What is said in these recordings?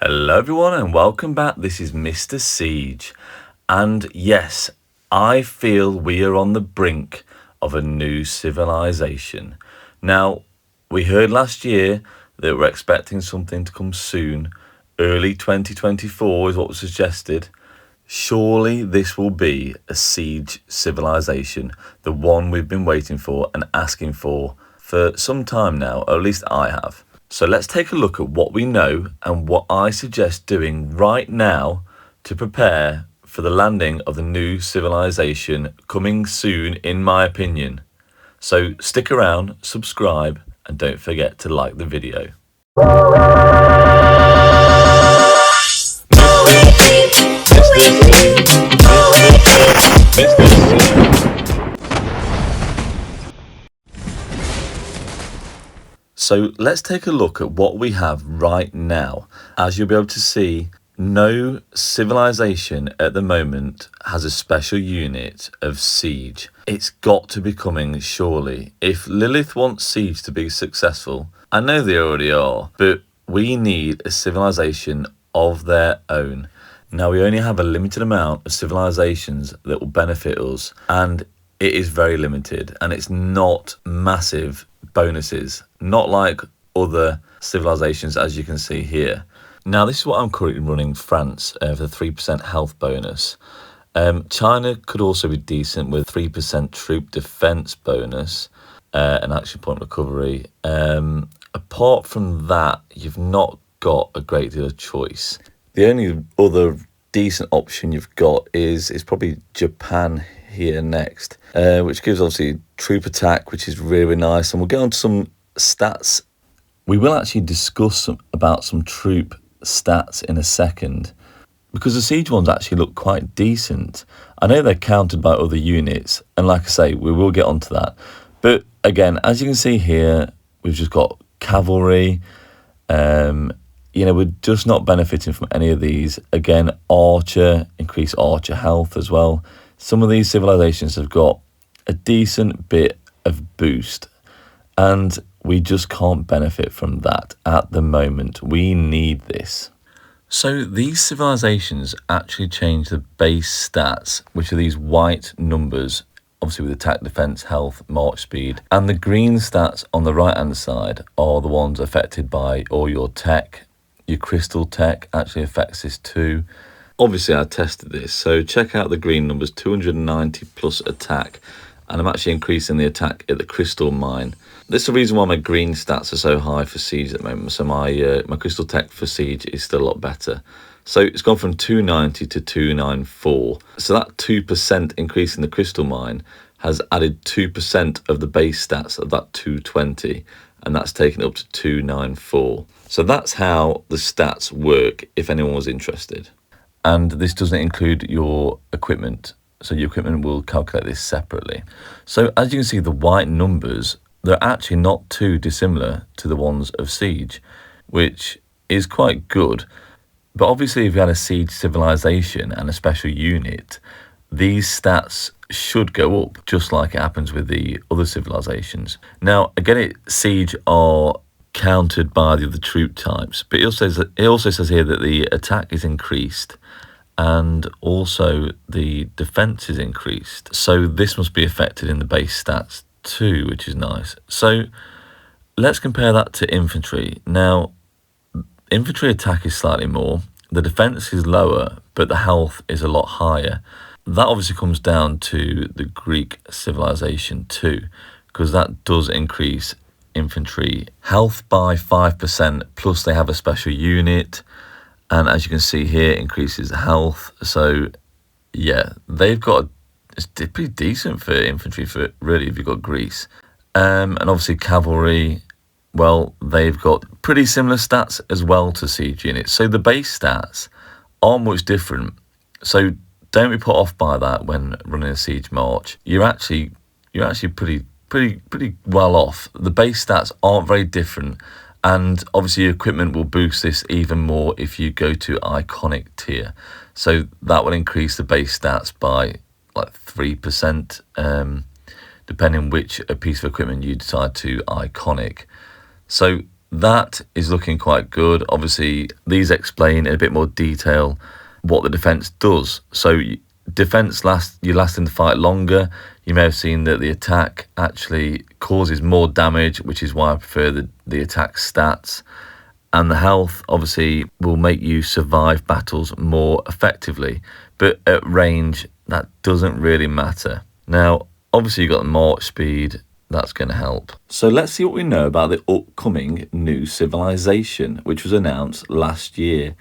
Hello everyone and welcome back. This is Mr. Siege. And yes, I feel we are on the brink of a new civilization. Now, we heard last year that we're expecting something to come soon. Early 2024 is what was suggested. Surely this will be a siege civilization, the one we've been waiting for and asking for some time now, or at least I have. So let's take a look at what we know and what I suggest doing right now to prepare for the landing of the new civilization coming soon, in my opinion. So stick around, subscribe, and don't forget to like the video. So let's take a look at what we have right now. As you'll be able to see, no civilization at the moment has a special unit of siege. It's got to be coming, surely. If Lilith wants siege to be successful, I know they already are, but we need a civilization of their own. Now, we only have a limited amount of civilizations that will benefit us, and it is very limited, and it's not massive bonuses, not like other civilizations, as you can see here. Now, this is what I'm currently running France for the 3% health bonus. China could also be decent with 3% troop defense bonus and action point recovery. Apart from that, you've not got a great deal of choice. The only other decent option you've got is probably Japan here next, which gives obviously troop attack, which is really nice, and we'll get on to some stats. We will actually discuss about some troop stats in a second, because the siege ones actually look quite decent. I know they're countered by other units, and like I say, we will get onto that. But again, as you can see here, we've just got cavalry. We're just not benefiting from any of these. Again, archer, increase archer health as well. Some of these civilizations have got a decent bit of boost, and we just can't benefit from that at the moment. We need this. So these civilizations actually change the base stats, which are these white numbers, obviously with attack, defense, health, march speed. And the green stats on the right-hand side are the ones affected by all your tech. Your crystal tech actually affects this too. Obviously, I tested this, so check out the green numbers, 290 plus attack, and I'm actually increasing the attack at the crystal mine. This is the reason why my green stats are so high for siege at the moment, so my crystal tech for siege is still a lot better. So it's gone from 290 to 294, so that 2% increase in the crystal mine has added 2% of the base stats of that 220, and that's taken it up to 294. So that's how the stats work, if anyone was interested. And this doesn't include your equipment. So your equipment will calculate this separately. So as you can see, the white numbers, they're actually not too dissimilar to the ones of siege, which is quite good. But obviously, if you had a siege civilization and a special unit, these stats should go up, just like it happens with the other civilizations. Now, again, siege are countered by the other troop types, but it also says here that the attack is increased and also the defense is increased. So this must be affected in the base stats too, which is nice. So let's compare that to infantry. Now, infantry attack is slightly more, the defense is lower, but the health is a lot higher. That obviously comes down to the Greek civilization too, because that does increase infantry health by 5%, plus they have a special unit, and as you can see here, increases health. So yeah, they've got, it's pretty decent for infantry, for really, if you've got Greece. And obviously cavalry, well, they've got pretty similar stats as well to siege units. So the base stats aren't much different. So don't be put off by that when running a siege march. You're actually pretty well off. The base stats aren't very different, and obviously your equipment will boost this even more if you go to iconic tier. So that will increase the base stats by like 3%, depending which piece of equipment you decide to iconic. So That is looking quite good. Obviously, these explain in a bit more detail what the defense does. So defense you last in the fight longer. You may have seen that the attack actually causes more damage, which is why I prefer the attack stats. And the health obviously will make you survive battles more effectively. But at range, that doesn't really matter. Now, obviously you've got the march speed. That's going to help. So let's see what we know about the upcoming new civilization, which was announced last year.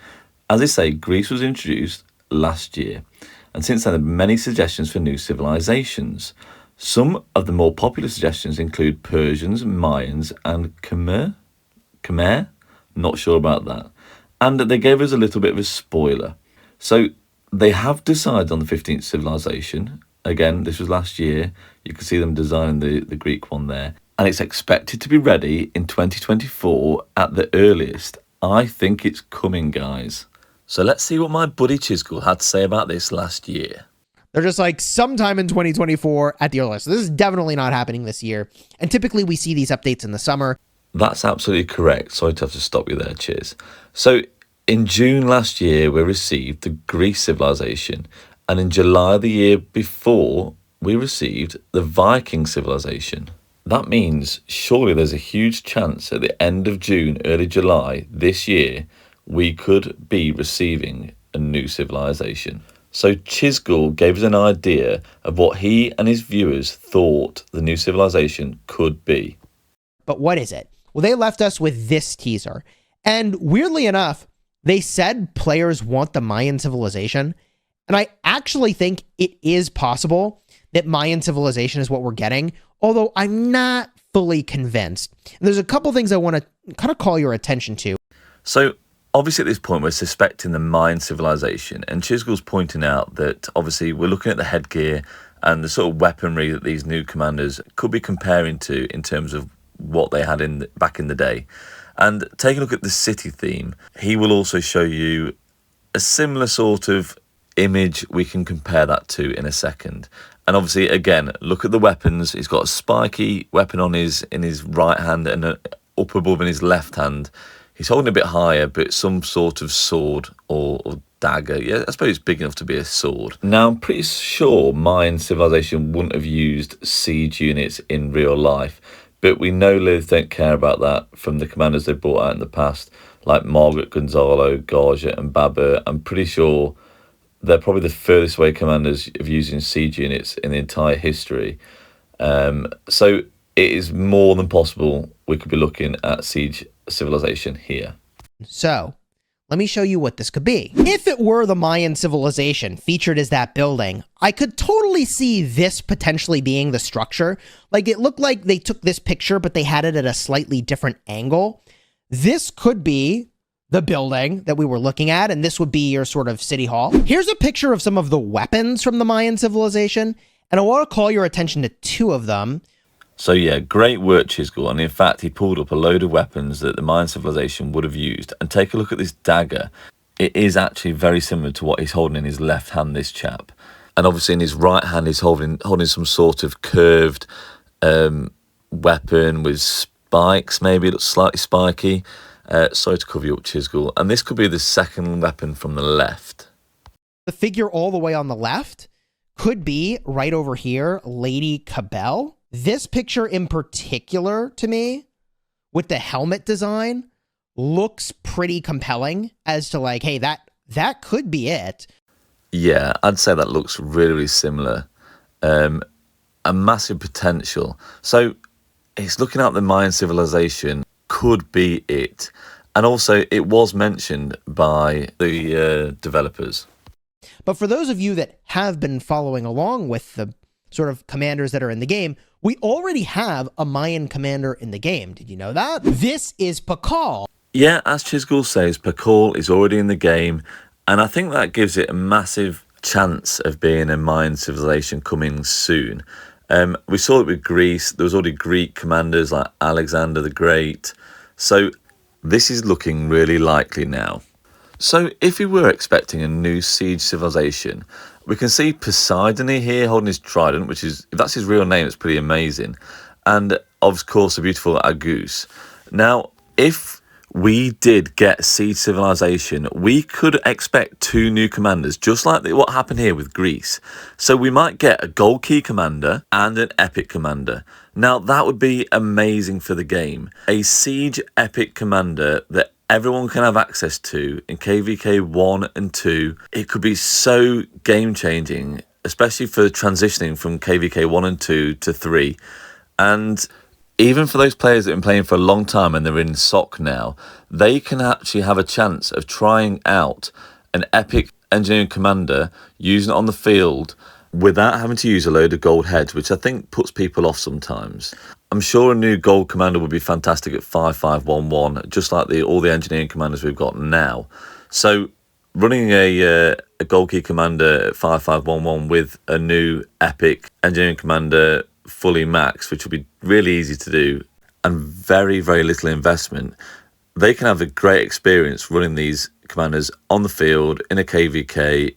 As I say, Greece was introduced last year. And since then, there have been many suggestions for new civilizations. Some of the more popular suggestions include Persians, Mayans, and Khmer? Khmer? Not sure about that. And they gave us a little bit of a spoiler. So they have decided on the 15th civilization. Again, this was last year. You can see them designing the Greek one there. And it's expected to be ready in 2024 at the earliest. I think it's coming, guys. So let's see what my buddy Chisgull had to say about this last year. They're just like sometime in 2024 at the earliest. So this is definitely not happening this year. And typically we see these updates in the summer. That's absolutely correct. Sorry to have to stop you there, Chiz. So in June last year, we received the Greece civilization. And in July the year before, we received the Viking civilization. That means surely there's a huge chance at the end of June, early July this year, we could be receiving a new civilization. So Chisgull gave us an idea of what he and his viewers thought the new civilization could be. But what is it? Well, they left us with this teaser. And weirdly enough, they said players want the Mayan civilization. And I actually think it is possible that Mayan civilization is what we're getting, although I'm not fully convinced. And there's a couple things I want to kind of call your attention to. So obviously at this point we're suspecting the Mayan civilization, and Chisgull's pointing out that obviously we're looking at the headgear and the sort of weaponry that these new commanders could be comparing to in terms of what they had back in the day. And taking a look at the city theme, he will also show you a similar sort of image we can compare that to in a second. And obviously, again, look at the weapons. He's got a spiky weapon in his right hand and up above in his left hand. He's holding a bit higher, but some sort of sword or dagger. Yeah, I suppose it's big enough to be a sword. Now, I'm pretty sure Mayan civilization wouldn't have used siege units in real life, but we know Lilith don't care about that from the commanders they brought out in the past, like Margaret, Gonzalo, Garja, and Babur. I'm pretty sure they're probably the furthest away commanders of using siege units in the entire history. So it is more than possible we could be looking at siege civilization here. So let me show you what this could be. If it were the Mayan civilization featured as that building, I could totally see this potentially being the structure. Like, it looked like they took this picture, but they had it at a slightly different angle. This could be the building that we were looking at, and this would be your sort of city hall. Here's a picture of some of the weapons from the Mayan civilization, and I want to call your attention to two of them. So yeah, great work, Chisgull. And in fact, he pulled up a load of weapons that the Mayan civilization would have used. And take a look at this dagger. It is actually very similar to what he's holding in his left hand, this chap. And obviously in his right hand, he's holding some sort of curved weapon with spikes, maybe. It looks slightly spiky. Sorry to cover you up, Chisgull. And this could be the second weapon from the left. The figure all the way on the left could be, right over here, Lady Cabell. This picture in particular, to me, with the helmet design, looks pretty compelling as to like, hey, that could be it. Yeah, I'd say that looks really, really similar. A massive potential. So it's looking at the Mayan civilization could be it. And also, it was mentioned by the developers. But for those of you that have been following along with the sort of commanders that are in the game, we already have a Mayan commander in the game. Did you know that? This is Pakal. Yeah, as Chisgull says, Pakal is already in the game, and I think that gives it a massive chance of being a Mayan civilization coming soon. We saw it with Greece. There was already Greek commanders like Alexander the Great. So this is looking really likely now. So if we were expecting a new siege civilization, we can see Poseidon here holding his trident, which is, if that's his real name, it's pretty amazing. And of course, the beautiful Agus. Now, if we did get Siege Civilization, we could expect 2 new commanders, just like what happened here with Greece. So we might get a gold key commander and an epic commander. Now that would be amazing for the game. A Siege epic commander that everyone can have access to in KVK 1 and 2. It could be so game changing, especially for transitioning from KVK 1 and 2 to 3. And even for those players that have been playing for a long time and they're in SOC now, they can actually have a chance of trying out an epic engineering commander, using it on the field without having to use a load of gold heads, which I think puts people off sometimes. I'm sure a new gold commander would be fantastic at 5511, just like all the engineering commanders we've got now. So running a gold key commander at 5511 with a new epic engineering commander fully maxed, which will be really easy to do and very, very little investment, they can have a great experience running these commanders on the field in a KVK,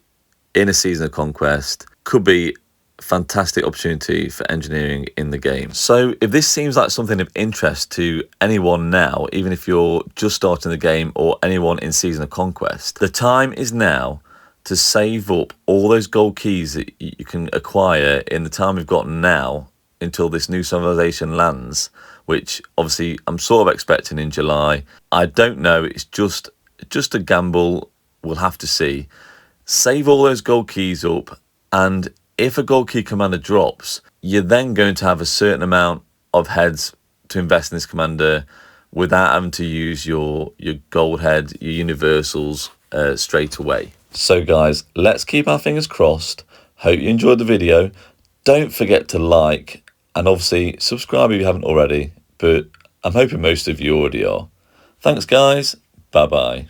in a Season of Conquest. Could be a fantastic opportunity for engineering in the game. So if this seems like something of interest to anyone now, even if you're just starting the game or anyone in Season of Conquest, the time is now to save up all those gold keys that you can acquire in the time we've got now until this new civilization lands, which obviously I'm sort of expecting in July. I don't know, it's just a gamble, we'll have to see. Save all those gold keys up, and if a gold key commander drops, you're then going to have a certain amount of heads to invest in this commander without having to use your gold head, your universals straight away. So guys, let's keep our fingers crossed. Hope you enjoyed the video. Don't forget to like and obviously subscribe if you haven't already, but I'm hoping most of you already are. Thanks guys, bye bye.